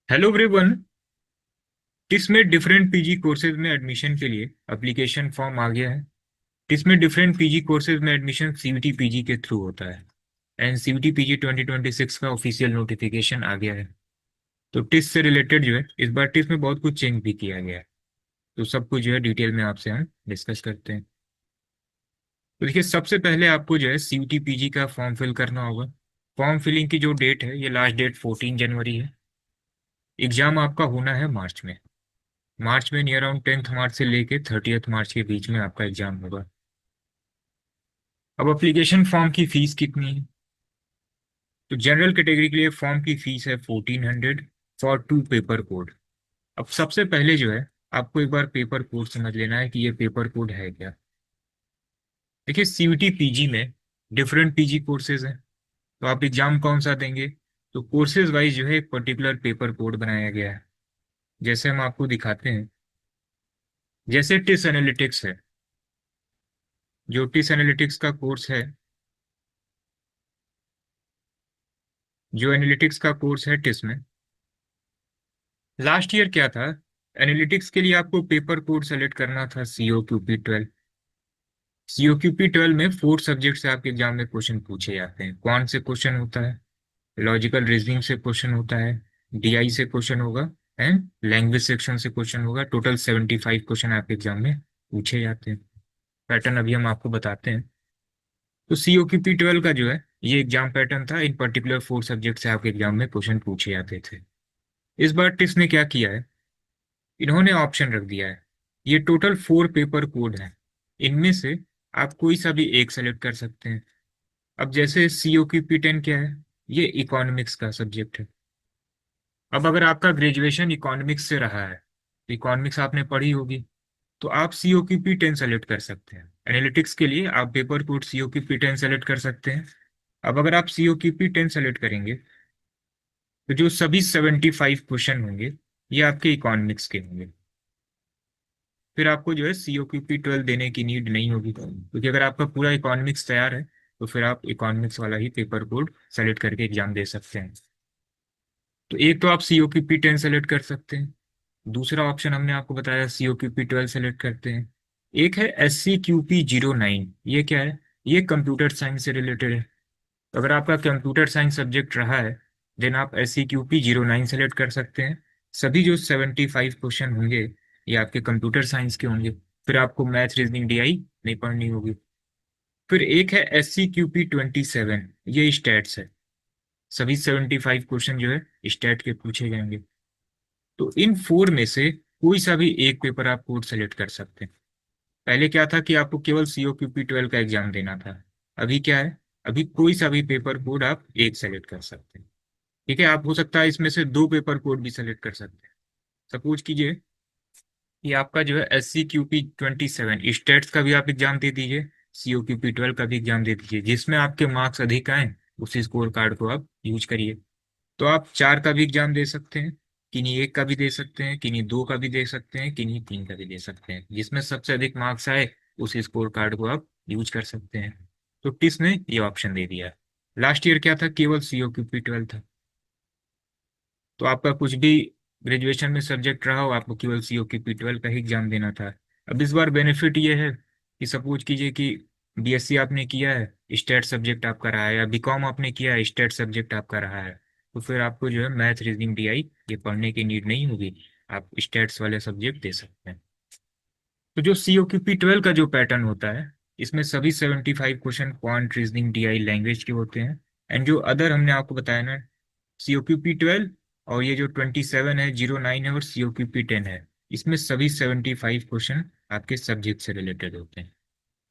Hello everyone. इसमें different PG courses में admission के लिए एप्लीकेशन फॉर्म आ गया है। इसमें डिफरेंट पीजी कोर्सेज में एडमिशन सीयूटी पीजी के थ्रू होता है। एंड सीयूटी पीजी 2026 का ऑफिशियल नोटिफिकेशन आ गया है। तो टिस से रिलेटेड जो है इस बार टिस में बहुत कुछ चेंज भी किया गया है। तो सब कुछ जो है डिटेल में आपसे हम डिस्कस करते हैं। तो देखिए, सबसे पहले आपको जो है सीयूटी पीजी का फॉर्म फिल करना होगा। फॉर्म फिलिंग की जो डेट है, ये लास्ट डेट 14 जनवरी है। एग्जाम आपका होना है मार्च में नियर अराउंड 10th मार्च से लेके 30th मार्च के बीच में आपका एग्जाम होगा। अब एप्लीकेशन फॉर्म की फीस कितनी है? तो जनरल कैटेगरी के लिए फॉर्म की फीस है 1400 फॉर 2 पेपर कोड। अब सबसे पहले जो है आपको एक बार पेपर कोड समझ लेना है कि ये पेपर कोड है क्या। देखिए, सीयूटी पीजी में डिफरेंट पीजी कोर्सेज हैं। तो आप एग्जाम कौन सा देंगे, तो कोर्सेज वाइज जो है एक पर्टिकुलर पेपर कोड बनाया गया है। जैसे हम आपको दिखाते हैं, जैसे टिस एनालिटिक्स है। जो टिस एनालिटिक्स का कोर्स है, जो एनालिटिक्स का कोर्स है टिस में, लास्ट ईयर क्या था, एनालिटिक्स के लिए आपको पेपर कोड सेलेक्ट करना था COQP 12। COQP 12 में 4 सब्जेक्ट से आपके एग्जाम में क्वेश्चन पूछे जाते हैं। कौन से क्वेश्चन होता है? लॉजिकल रीजनिंग से क्वेश्चन होता है, DI से क्वेश्चन होगा, एंड लैंग्वेज सेक्शन से क्वेश्चन होगा। टोटल 75 क्वेश्चन आपके एग्जाम में पूछे जाते हैं। पैटर्न अभी हम आपको बताते हैं। तो COQP 12 का जो है ये एग्जाम पैटर्न था। इन पर्टिकुलर 4 सब्जेक्ट से आपके एग्जाम में क्वेश्चन पूछे जाते थे। इस बार टिस ने क्या किया है, इन्होंने ऑप्शन रख दिया है। ये टोटल 4 पेपर कोड है। इनमें से आप कोई सा भी एक सेलेक्ट कर सकते हैं। अब जैसे COQP 10 क्या है, ये इकोनॉमिक्स का सब्जेक्ट है। अब अगर आपका ग्रेजुएशन इकोनॉमिक्स से रहा है, तो इकोनॉमिक्स आपने पढ़ी होगी, तो आप COQP 10 सेलेक्ट कर सकते हैं। एनालिटिक्स के लिए आप पेपर कोड COQP 10 सेलेक्ट कर सकते हैं। अब अगर आप COQP 10 सेलेक्ट करेंगे, तो जो सभी 75 क्वेश्चन होंगे ये आपके इकोनॉमिक्स के होंगे। फिर आपको जो है COQP 12 देने की नीड नहीं होगी, क्योंकि अगर आपका पूरा इकोनॉमिक्स तैयार है तो फिर आप इकोनॉमिक्स वाला ही पेपर कोड सेलेक्ट करके एग्जाम दे सकते हैं। तो एक तो आप COQP 10 सेलेक्ट कर सकते हैं। दूसरा ऑप्शन हमने आपको बताया COQP 12 सेलेक्ट करते हैं। एक है SCQP 09। ये क्या है? ये कंप्यूटर साइंस से रिलेटेड है। तो अगर आपका कंप्यूटर साइंस सब्जेक्ट रहा है, देन आप SCQP 09 सेलेक्ट कर सकते हैं। सभी जो 75 क्वेश्चन होंगे ये आपके कंप्यूटर साइंस के होंगे। फिर आपको मैथ रीजनिंग DI नहीं पढ़नी होगी। फिर एक है SCQP 27। ये स्टैट्स है। सभी 75 क्वेश्चन जो है स्टैट के पूछे जाएंगे। तो इन 4 में से कोई सा भी एक पेपर आप कोड सेलेक्ट कर सकते हैं। पहले क्या था कि आपको केवल COQP 12 का एग्जाम देना था। अभी क्या है, अभी कोई सा भी पेपर कोड आप एक सेलेक्ट कर सकते हैं। ठीक है, आप हो सकता है इसमें से 2 पेपर कोड भी सेलेक्ट कर सकते हैं। सपोज कीजिए कि आपका जो है SCQP 27 स्टेट्स का भी आप एग्जाम दे दीजिए, COQP 12 का भी एग्जाम दे दीजिए, जिसमें आपके मार्क्स अधिक आए उसी स्कोर कार्ड को आप यूज करिए। तो आप 4 का भी एग्जाम दे सकते हैं, किन्हीं एक का भी दे सकते हैं, किन्हीं 2 का भी दे सकते हैं, किन्हीं 3 का भी दे सकते हैं। जिसमें सबसे अधिक मार्क्स आए उस स्कोर कार्ड को आप यूज कर सकते हैं। तो टिस ने ये ऑप्शन दे दिया। लास्ट ईयर क्या था, केवल COQP 12 था। तो आपका कुछ भी ग्रेजुएशन में सब्जेक्ट रहा हो, आपको केवल COQP 12 का ही एग्जाम देना था। अब इस बार बेनिफिट ये है कि सपोज कीजिए कि BSc आपने किया है, स्टेट सब्जेक्ट आपका रहा है, या BCom आपने किया है, स्टेट सब्जेक्ट आपका रहा है, तो फिर आपको जो है मैथ रीजनिंग DI ये पढ़ने की नीड नहीं होगी। आप स्टेट्स वाले सब्जेक्ट दे सकते हैं। तो जो COQP 12 का जो पैटर्न होता है, इसमें सभी 75 question quant reasoning DI language के होते हैं। एंड जो अदर हमने आपको बताया ना, COQP 12 और ये जो 27 है, 09 है, और COQP 10 है, इसमें सभी 75 क्वेश्चन आपके सब्जेक्ट से रिलेटेड होते हैं।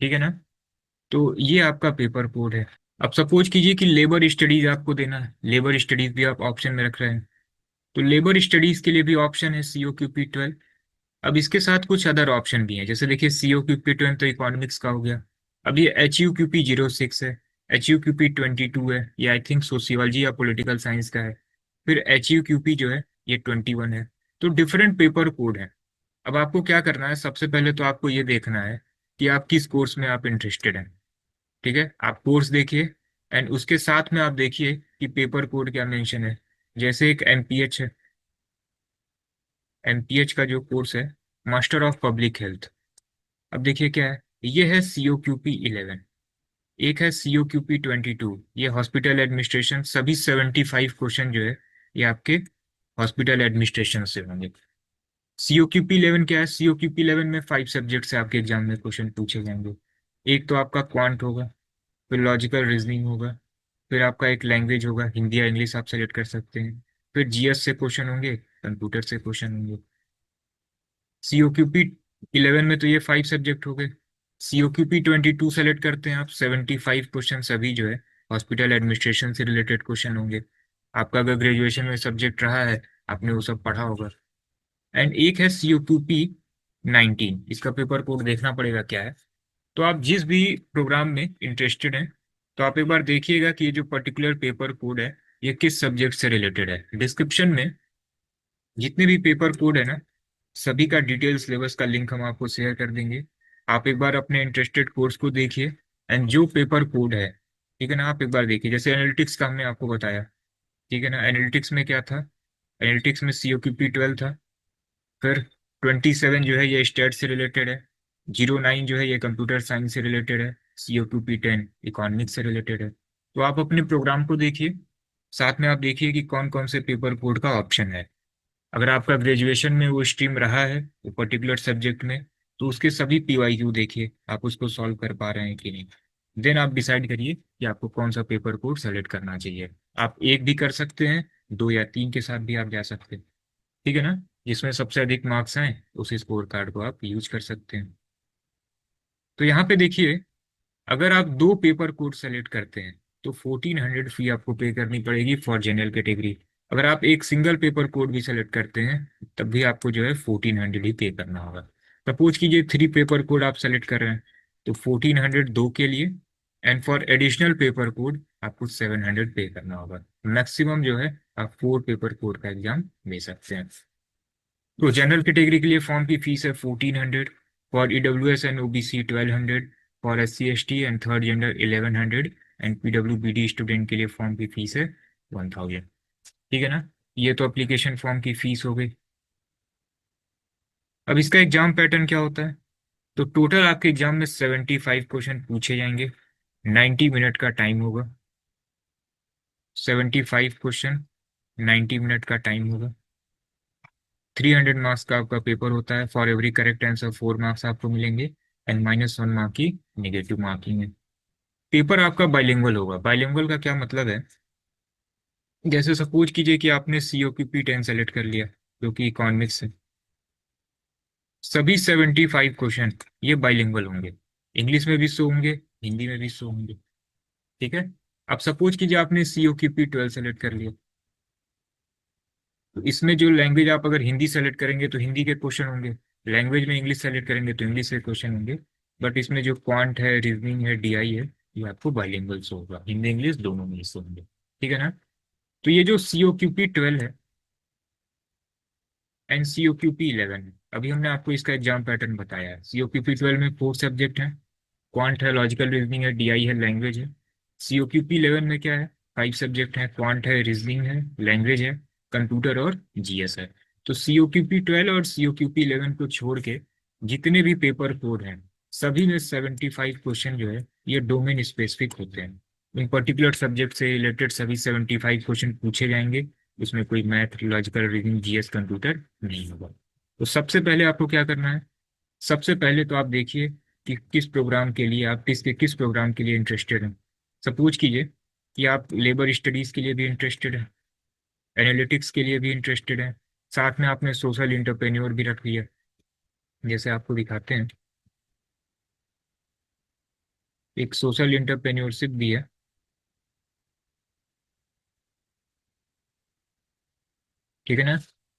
ठीक है ना? तो ये आपका पेपर कोड है। अब सपोज कीजिए कि लेबर स्टडीज आपको देना है, लेबर स्टडीज भी आप ऑप्शन में रख रहे हैं। तो लेबर स्टडीज के लिए भी ऑप्शन है COQP 12। अब इसके साथ कुछ अदर ऑप्शन भी हैं। जैसे देखिए, COQP 12 तो इकोनॉमिक्स का हो गया। अब ये HUQP 06 है, HUQP 22 है, ये आई थिंक सोशियोलॉजी या पॉलिटिकल साइंस का है। फिर HUQP जो है ये 21 है। तो डिफरेंट पेपर कोड है। अब आपको क्या करना है, सबसे पहले तो आपको ये देखना है कि आप किस कोर्स में आप इंटरेस्टेड हैं। ठीक है, आप कोर्स देखिए, एंड उसके साथ में आप देखिए कि पेपर कोड क्या मेंशन है। जैसे एक MPH है, एमपीएच का जो कोर्स है, मास्टर ऑफ पब्लिक हेल्थ। अब देखिए क्या है, ये है COQP 11, एक है COQP 22, ये हॉस्पिटल एडमिनिस्ट्रेशन। सभी 75 क्वेश्चन जो है ये आपके हॉस्पिटल एडमिनिस्ट्रेशन से होंगे। COQP 11 क्या है? COQP 11 में 5 सब्जेक्ट से आपके एग्जाम में क्वेश्चन पूछे जाएंगे। एक तो आपका क्वांट होगा, फिर लॉजिकल रीजनिंग होगा, फिर आपका एक लैंग्वेज होगा, हिंदी या इंग्लिश आप सेलेक्ट कर सकते हैं। फिर जीएस से क्वेश्चन होंगे, कंप्यूटर से क्वेश्चन होंगे। COQP 11 में तो ये 5 सब्जेक्ट हो गए। COQP 22 सेलेक्ट करते हैं आप, 75 क्वेश्चन सभी जो है हॉस्पिटल एडमिनिस्ट्रेशन से रिलेटेड क्वेश्चन होंगे। आपका अगर ग्रेजुएशन में सब्जेक्ट रहा है, आपने वो सब पढ़ा होगा। एंड एक है COQP 19, इसका पेपर कोड देखना पड़ेगा क्या है। तो आप जिस भी प्रोग्राम में इंटरेस्टेड हैं, तो आप एक बार देखिएगा कि ये जो पर्टिकुलर पेपर कोड है ये किस सब्जेक्ट से रिलेटेड है। डिस्क्रिप्शन में जितने भी पेपर कोड है ना, सभी का डिटेल सिलेबस का लिंक हम आपको शेयर कर देंगे। आप एक बार अपने इंटरेस्टेड कोर्स को देखिए, एंड जो पेपर कोड है, ठीक है ना, आप एक बार देखिए। जैसे एनालिटिक्स का हमने आपको बताया, ठीक है ना, एनालिटिक्स में क्या था? एनालिटिक्स में COQP 12 था। फिर 27 जो है ये स्टेट से रिलेटेड है। 09 जो है ये कंप्यूटर साइंस से रिलेटेड है। COQP 10 इकोनॉमिक्स से रिलेटेड है। तो आप अपने प्रोग्राम को देखिए, साथ में आप देखिए कि कौन कौन से पेपर कोड का ऑप्शन है। अगर आपका ग्रेजुएशन में वो स्ट्रीम रहा है वो पर्टिकुलर सब्जेक्ट में, तो उसके सभी PYQ देखिए, आप उसको सॉल्व कर पा रहे हैं कि नहीं। देन आप डिसाइड करिए कि आपको कौन सा पेपर कोड सेलेक्ट करना चाहिए। आप एक भी कर सकते हैं, दो या तीन के साथ भी आप जा सकते हैं, ठीक है ना। जिसमें सबसे अधिक मार्क्स आए उस स्कोर कार्ड को आप यूज कर सकते हैं। तो यहाँ पे देखिए, अगर आप दो पेपर कोड सेलेक्ट करते हैं तो 1400 फी आपको पे करनी पड़ेगी फॉर जनरल कैटेगरी। अगर आप एक सिंगल पेपर कोड भी सेलेक्ट करते हैं तब भी आपको जो है 1400 ही पे करना होगा। सपोज कीजिए 3 पेपर कोड आप सेलेक्ट कर रहे हैं, तो 1400 दो के लिए, and for additional paper code आपको 700 पे करना होगा। मैक्सिमम जो है आप 4 पेपर कोड का एग्जाम दे सकते हैं। तो जनरल कैटेगरी के लिए फॉर्म की फीस है 1400, for EWS and OBC 1200, for SC ST and third gender 1100, and PWBD student के लिए फॉर्म की फीस है 1000। ठीक है ना, ये तो एप्लीकेशन फॉर्म की फीस हो गई। अब इसका एग्जाम पैटर्न क्या होता है? तो टोटल आपके एग्जाम में 75 क्वेश्चन पूछे जाएंगे, 90 मिनट का टाइम होगा। 75 क्वेश्चन, 90 मिनट का टाइम होगा। 300 मार्क्स का आपका पेपर होता है। For every correct answer 4 marks आपको मिलेंगे, एंड -1 मार्क की नेगेटिव मार्किंग है। पेपर आपका बाइलिंगुअल होगा। बाइलिंगुअल का क्या मतलब है? जैसे सपोज कीजिए कि आपने COQP 10 सेलेक्ट कर लिया जो कि इकोनॉमिक्स है, सभी 75 क्वेश्चन ये बाइलिंगुअल होंगे। इंग्लिश में भी शो होंगे, हिंदी में भी शो होंगे, ठीक है। अब सपोज कीजिए आपने COQP 12 सेलेक्ट कर लिया, तो इसमें जो लैंग्वेज, आप अगर हिंदी सेलेक्ट करेंगे तो हिंदी के क्वेश्चन होंगे, लैंग्वेज में इंग्लिश सेलेक्ट करेंगे तो इंग्लिश के क्वेश्चन होंगे। बट इसमें जो क्वांट है, रीजनिंग है, DI है, ये आपको बाइलिंगुअल शो होगा, हिंदी इंग्लिश दोनों में शो होंगे, ठीक है ना। तो ये जो COQP 12 है एंड COQP 11 है, अभी हमने आपको इसका एग्जाम पैटर्न बताया है। COQP 12 में 4 सब्जेक्ट हैं, क्वांट है, लॉजिकल रीजनिंग है, DI है, लैंग्वेज है। COQP 11 में क्या है? 5 सब्जेक्ट हैं, क्वांट है, रीजनिंग है, लैंग्वेज है, कंप्यूटर और GS है। तो COQP 12 और COQP 11 को छोड़ के जितने भी पेपर कोड हैं, सभी में 75 क्वेश्चन जो है ये डोमेन स्पेसिफिक होते हैं। इन पर्टिकुलर सब्जेक्ट से रिलेटेड सभी 75 क्वेश्चन पूछे जाएंगे। उसमें कोई math, logical reasoning, GS, computer नहीं होगा। तो सबसे पहले आपको क्या करना है? सबसे पहले तो आप देखिए कि किस प्रोग्राम के लिए आप किस प्रोग्राम के लिए इंटरेस्टेड हैं। सपोज कीजिए कि आप लेबर स्टडीज के लिए भी इंटरेस्टेड हैं, एनालिटिक्स के लिए भी इंटरेस्टेड हैं, साथ में आपने सोशल इंटरप्रेन्योर भी रख लिया। जैसे आपको दिखाते हैं, एक सोशल इंटरप्रेन्योरशिप भी है, ठीक है ना।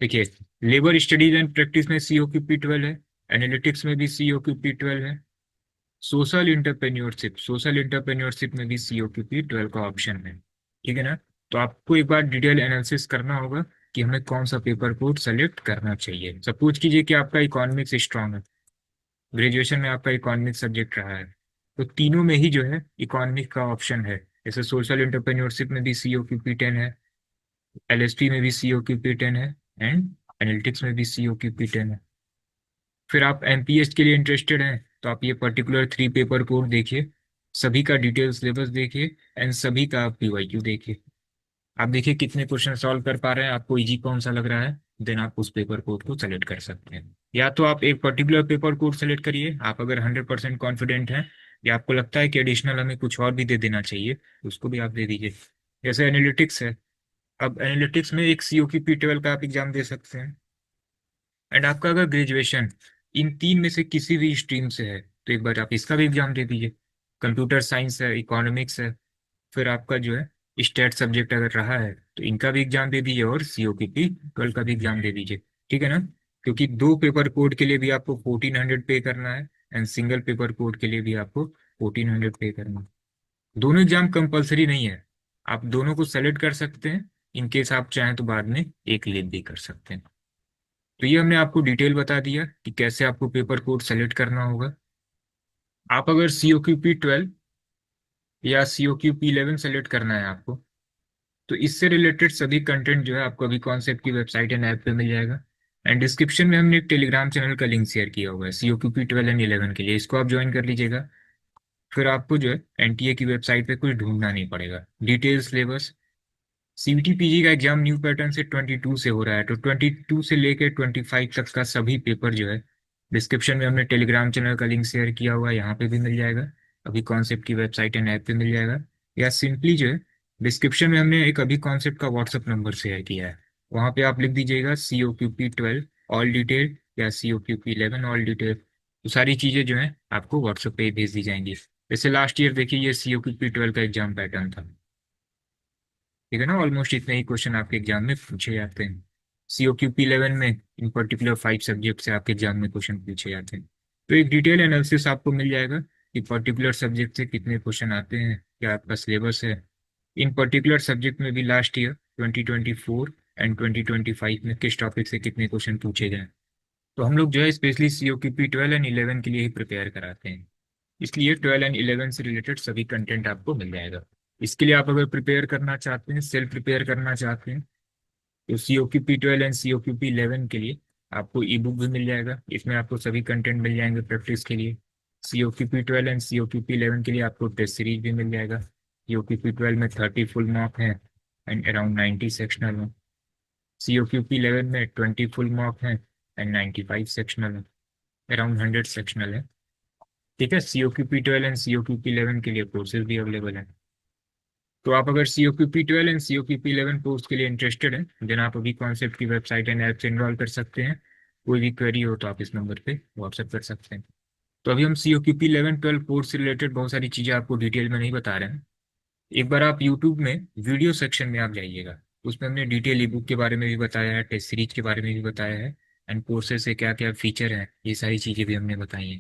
देखिए, लेबर स्टडीज एंड प्रैक्टिस में COQP 12 है, एनालिटिक्स में भी COQP 12 है, सोशल इंटरप्रेन्योरशिप में भी COQP 12 का ऑप्शन है, ठीक है ना। तो आपको एक बार डिटेल एनालिसिस करना होगा कि हमें कौन सा पेपर कोड सेलेक्ट करना चाहिए। सपोज कीजिए कि आपका इकोनॉमिक्स स्ट्रांग है, ग्रेजुएशन में आपका इकोनॉमिक्स सब्जेक्ट रहा है, तो तीनों में ही जो है इकोनॉमिक का ऑप्शन है। जैसे सोशल इंटरप्रेन्योरशिप में भी COQP 10 है, LSP में भी COQP 10 है, एंड एनालिटिक्स में भी COQP 10 है। फिर आप MPH के लिए इंटरेस्टेड हैं तो आप ये पर्टिकुलर 3 पेपर कोड देखिए, सभी का डिटेल सिलेबस देखिए एंड सभी का PYQ देखिए। आप देखिए कितने क्वेश्चन सॉल्व कर पा रहे हैं, आपको इजी कौन सा लग रहा है, देन आप उस पेपर कोड को सेलेक्ट कर सकते हैं। या तो आप एक पर्टिकुलर पेपर कोड सेलेक्ट करिए, आप अगर 100% कॉन्फिडेंट हैं, या आपको लगता है कि एडिशनल हमें कुछ और भी दे देना चाहिए, तो उसको भी आप दे दीजिए। जैसे एनालिटिक्स है, अब एनालिटिक्स में एक COQP 12 का आप एग्जाम दे सकते हैं। एंड आपका अगर ग्रेजुएशन इन 3 में से किसी भी स्ट्रीम से है तो एक बार आप इसका भी एग्जाम दे दीजिए। कंप्यूटर साइंस है, इकोनॉमिक्स है, फिर आपका जो है स्टेट सब्जेक्ट अगर रहा है तो इनका भी एग्जाम दे दीजिए और COPP 12 का भी एग्जाम दे दीजिए। ठीक है ना? क्योंकि 2 पेपर कोड के लिए भी आपको 1400 पे करना है एंड सिंगल पेपर कोड के लिए भी आपको 1400 पे करना है। दोनों एग्जाम कंपलसरी नहीं है, आप दोनों को सेलेक्ट कर सकते हैं, इनकेस आप चाहें तो बाद में एक लेट भी कर सकते हैं। तो ये हमने आपको डिटेल बता दिया कि कैसे आपको पेपर कोड सेलेक्ट करना होगा। आप अगर COQP 12 या COQP 11 सेलेक्ट करना है आपको, तो इससे रिलेटेड सभी कंटेंट जो है आपको अभी कॉन्सेप्ट की वेबसाइट एंड ऐप पे मिल जाएगा। एंड डिस्क्रिप्शन में हमने एक टेलीग्राम चैनल का लिंक शेयर किया हुआ है COQP 12 एंड 11 के लिए, इसको आप ज्वाइन कर लीजिएगा। फिर आपको जो है NTA की वेबसाइट पे कुछ ढूंढना नहीं पड़ेगा। डिटेल सिलेबस, CBT PG का एग्जाम न्यू पैटर्न से 22 से हो रहा है, तो 22 से लेकर 25 तक का सभी पेपर जो है डिस्क्रिप्शन में हमने टेलीग्राम चैनल का लिंक शेयर किया हुआ है, यहाँ पे भी मिल जाएगा, अभी कॉन्सेप्ट की वेबसाइट एंड ऐप पे मिल जाएगा। या सिंपली जो है डिस्क्रिप्शन में हमने एक अभी कॉन्सेप्ट का व्हाट्सअप नंबर शेयर किया है, वहाँ पे आप लिख दीजिएगा COQP 12 ऑल डिटेल या COQP 11 ऑल डिटेल, तो सारी चीज़ें जो है आपको व्हाट्सएप पे ही भेज दी जाएंगी। जैसे लास्ट ईयर देखिए ये COQP 12 का एग्जाम पैटर्न था। ठीक है ना? ऑलमोस्ट इतने ही क्वेश्चन आपके एग्जाम में पूछे जाते हैं। COQP 11 में इन पर्टिकुलर 5 सब्जेक्ट से आपके एग्जाम में क्वेश्चन पूछे जाते हैं। तो एक डिटेल एनालिसिस आपको मिल जाएगा कि पर्टिकुलर सब्जेक्ट से कितने क्वेश्चन आते हैं, क्या आपका सिलेबस है। इन पर्टिकुलर सब्जेक्ट में भी लास्ट ईयर 2024 एंड 2025 में किस टॉपिक से कितने क्वेश्चन पूछे गए। तो हम लोग जो है स्पेशली COQP 12 एंड 11 के लिए ही प्रिपेयर कराते हैं, इसलिए 12 एंड 11 से रिलेटेड सभी कंटेंट आपको मिल जाएगा। इसके लिए आप अगर प्रिपेयर करना चाहते हैं, सेल्फ प्रिपेयर करना चाहते हैं, तो COQP 12 एंड COQP 11 के लिए आपको ई बुक भी मिल जाएगा, इसमें आपको सभी कंटेंट मिल जाएंगे प्रैक्टिस के लिए। COQP 12 एंड COQP 11 के लिए आपको टेस्ट सीरीज भी मिल जाएगा। COQP 12 में 30 फुल मार्क है एंड अराउंड 90 सेक्शनल है। COQP 11 में 20 फुल मार्क है एंड 95 सेक्शनल है, अराउंड 100 सेक्शनल है। ठीक है? COQP 12 एंड COQP 11 के लिए कोर्सेज भी अवेलेबल है। तो आप अगर COQP 12 एंड COQP 11 कोर्स के लिए इंटरेस्टेड हैं, देन आप अभी कॉन्सेप्ट की वेबसाइट एंड ऐप से इनरोल कर सकते हैं। कोई भी क्वेरी हो तो आप इस नंबर पे व्हाट्सएप कर सकते हैं। तो अभी हम COQP 11-12 कोर्स से रिलेटेड बहुत सारी चीज़ें आपको डिटेल में नहीं बता रहे हैं। एक बार आप यूट्यूब में वीडियो सेक्शन में आप जाइएगा, उसमें हमने डिटेल ई बुक के बारे में भी बताया है, टेस्ट सीरीज के बारे में भी बताया है, एंड कोर्सेज से क्या क्या फीचर हैं, ये सारी चीज़ें भी हमने बताई हैं।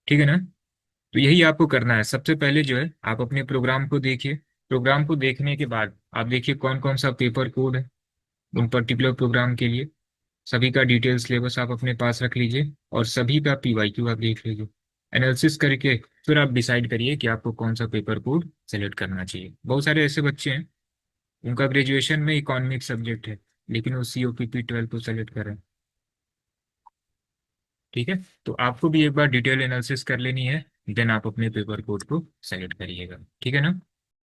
ठीक है ना? तो यही आपको करना है। सबसे पहले जो है आप अपने प्रोग्राम को देखिए, प्रोग्राम को देखने के बाद आप देखिए कौन कौन सा पेपर कोड है उन पर्टिकुलर प्रोग्राम के लिए, सभी का डिटेल सिलेबस आप अपने पास रख लीजिए और सभी का PYQ आप देख लीजिए। एनालिसिस करके फिर आप डिसाइड करिए कि आपको कौन सा पेपर कोड सेलेक्ट करना चाहिए। बहुत सारे ऐसे बच्चे हैं उनका ग्रेजुएशन में इकोनॉमिक सब्जेक्ट है लेकिन वो COPP 12 को सेलेक्ट कर रहे हैं। ठीक है? तो आपको भी एक बार डिटेल एनालिसिस कर लेनी है, देन आप अपने पेपर कोड को सेलेक्ट करिएगा। ठीक है ना?